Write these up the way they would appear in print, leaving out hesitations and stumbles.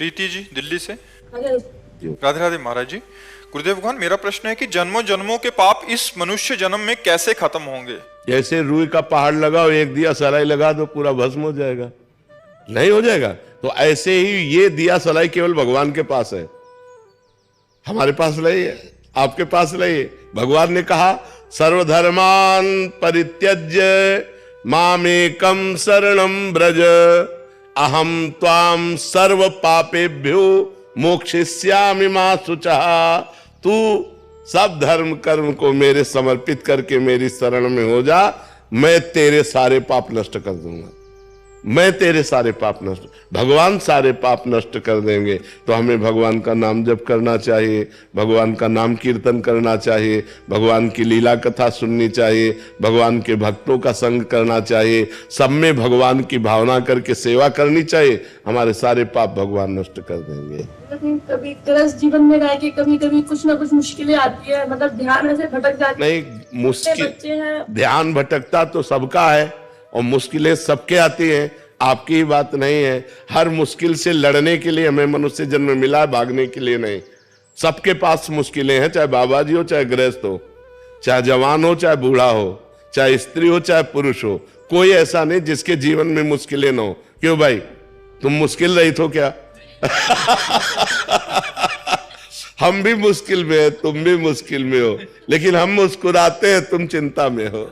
प्रीति जी दिल्ली से। अरे राधे राधे महाराज जी। गुरुदेव भगवान, मेरा प्रश्न है कि जन्मों जन्मों के पाप इस मनुष्य जन्म में कैसे खत्म होंगे? जैसे रुई का पहाड़ लगाओ, एक दिया सलाई लगा दो, पूरा भस्म हो जाएगा? नहीं हो जाएगा। तो ऐसे ही ये दिया सलाई केवल भगवान के पास है, हमारे पास नहीं है, आपके पास नहीं है। भगवान ने कहा सर्वधर्मान परित्यज्य मामेकम शरणम ब्रज अहम त्वाम सर्व पापेभ्यो मोक्षयिष्यामि मा शुचः। तू सब धर्म कर्म को मेरे समर्पित करके मेरी शरण में हो जा, मैं तेरे सारे पाप नष्ट कर दूंगा। मैं तेरे सारे पाप नष्ट, भगवान सारे पाप नष्ट कर देंगे। तो हमें भगवान का नाम जप करना चाहिए, भगवान का नाम कीर्तन करना चाहिए, भगवान की लीला कथा सुननी चाहिए, भगवान के भक्तों का संग करना चाहिए, सब में भगवान की भावना करके सेवा करनी चाहिए। हमारे सारे पाप भगवान नष्ट कर देंगे। कभी ग्रस्त जीवन में रह के कभी कभी कुछ ना कुछ मुश्किलें आती है, मतलब ध्यान ऐसे भटक जाती है। नहीं, मुश्किल बच्चे हैं, ध्यान भटकता तो सबका है और मुश्किलें सबके आती हैं, आपकी ही बात नहीं है। हर मुश्किल से लड़ने के लिए हमें मनुष्य जन्म मिला है, भागने के लिए नहीं। सबके पास मुश्किलें हैं, चाहे बाबा जी हो, चाहे गृहस्थ हो, चाहे जवान हो, चाहे बूढ़ा हो, चाहे स्त्री हो, चाहे पुरुष हो। कोई ऐसा नहीं जिसके जीवन में मुश्किलें ना हो। क्यों भाई, तुम मुश्किल रहित हो क्या? हम भी मुश्किल में है, तुम भी मुश्किल में हो, लेकिन हम मुस्कुराते हैं, तुम चिंता में हो।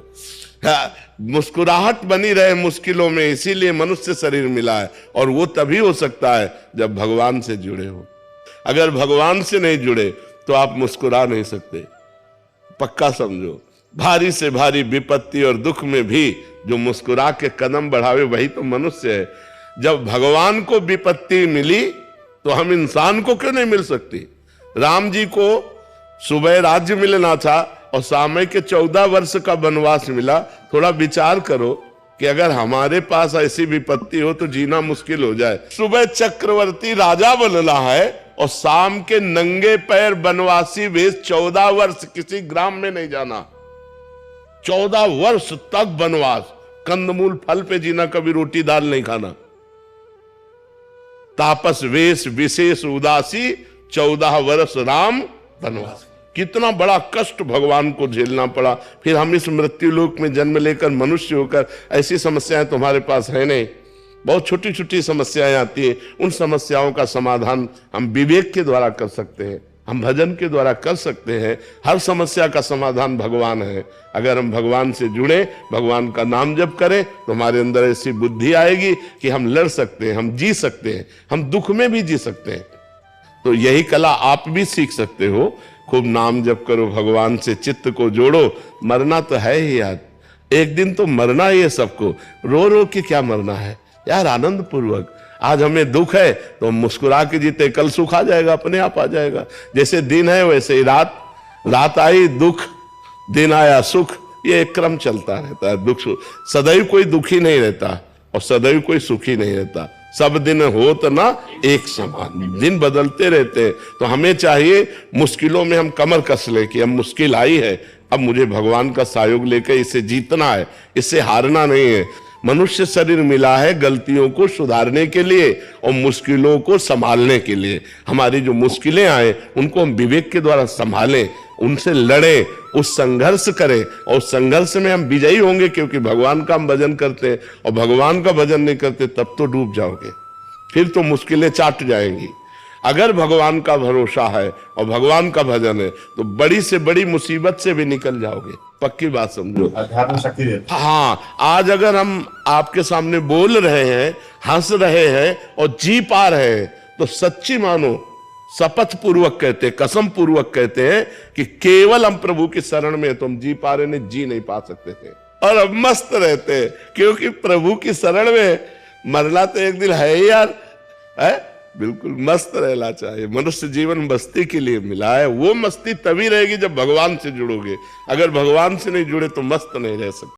मुस्कुराहट बनी रहे मुश्किलों में, इसीलिए मनुष्य शरीर मिला है। और वो तभी हो सकता है जब भगवान से जुड़े हो। अगर भगवान से नहीं जुड़े तो आप मुस्कुरा नहीं सकते, पक्का समझो। भारी से भारी विपत्ति और दुख में भी जो मुस्कुरा के कदम बढ़ावे वही तो मनुष्य है। जब भगवान को विपत्ति मिली तो हम इंसान को क्यों नहीं मिल सकती? राम जी को सुबह राज्य मिलना था और सामय के 14 वर्ष का वनवास मिला। थोड़ा विचार करो कि अगर हमारे पास ऐसी विपत्ति हो तो जीना मुश्किल हो जाए। सुबह चक्रवर्ती राजा बनना है और शाम के नंगे पैर वनवासी वेश 14 वर्ष किसी ग्राम में नहीं जाना। 14 वर्ष तक वनवास, कंदमूल फल पे जीना, कभी रोटी दाल नहीं खाना। तापस वेश विशेष उदासी 14 वर्ष राम वनवास। कितना बड़ा कष्ट भगवान को झेलना पड़ा। फिर हम इस मृत्यु लोक में जन्म लेकर मनुष्य होकर, ऐसी समस्याएं तुम्हारे पास है नहीं। बहुत छोटी छोटी समस्याएं आती है, उन समस्याओं का समाधान हम विवेक के द्वारा कर सकते हैं, हम भजन के द्वारा कर सकते हैं। हर समस्या का समाधान भगवान है। अगर हम भगवान से जुड़े, भगवान का नाम जप करें तो हमारे अंदर ऐसी बुद्धि आएगी कि हम लड़ सकते हैं, हम जी सकते हैं, हम दुख में भी जी सकते हैं। तो यही कला आप भी सीख सकते हो। खूब नाम जप करो, भगवान से चित्त को जोड़ो। मरना तो है ही यार, एक दिन तो मरना ही है सबको। रो रो के क्या मरना है यार, आनंद पूर्वक। आज हमें दुख है तो मुस्कुरा के जीते, कल सुख आ जाएगा, अपने आप आ जाएगा। जैसे दिन है वैसे ही रात, रात आई दुख, दिन आया सुख, ये एक क्रम चलता रहता है। दुख सदैव कोई दुखी नहीं रहता और सदैव कोई सुखी नहीं रहता। सब दिन होत ना एक समान, दिन बदलते रहते हैं। तो हमें चाहिए मुश्किलों में हम कमर कस ले कि अब मुश्किल आई है, अब मुझे भगवान का सहयोग लेकर इसे जीतना है, इससे हारना नहीं है। मनुष्य शरीर मिला है गलतियों को सुधारने के लिए और मुश्किलों को संभालने के लिए। हमारी जो मुश्किलें आए उनको हम विवेक के द्वारा संभालें, उनसे लड़ें, उस संघर्ष करें और उस संघर्ष में हम विजयी होंगे, क्योंकि भगवान का हम भजन करते हैं। और भगवान का भजन नहीं करते तब तो डूब जाओगे, फिर तो मुश्किलें चाट जाएंगी। अगर भगवान का भरोसा है और भगवान का भजन है तो बड़ी से बड़ी मुसीबत से भी निकल जाओगे, पक्की बात समझो। अध्यात्म शक्ति देता है। हाँ, आज अगर हम आपके सामने बोल रहे हैं, हंस रहे हैं और जी पा रहे हैं तो सच्ची मानो, शपथ पूर्वक कहते हैं, कसम पूर्वक कहते हैं कि केवल हम प्रभु की शरण में तो हम जी पा रहे, नहीं जी नहीं पा सकते थे। और अब मस्त रहते हैं क्योंकि प्रभु की शरण में मरना तो एक दिन है ही यार, है? बिल्कुल मस्त रहना चाहिए। मनुष्य जीवन मस्ती के लिए मिला है। वो मस्ती तभी रहेगी जब भगवान से जुड़ोगे। अगर भगवान से नहीं जुड़े तो मस्त नहीं रह सकते।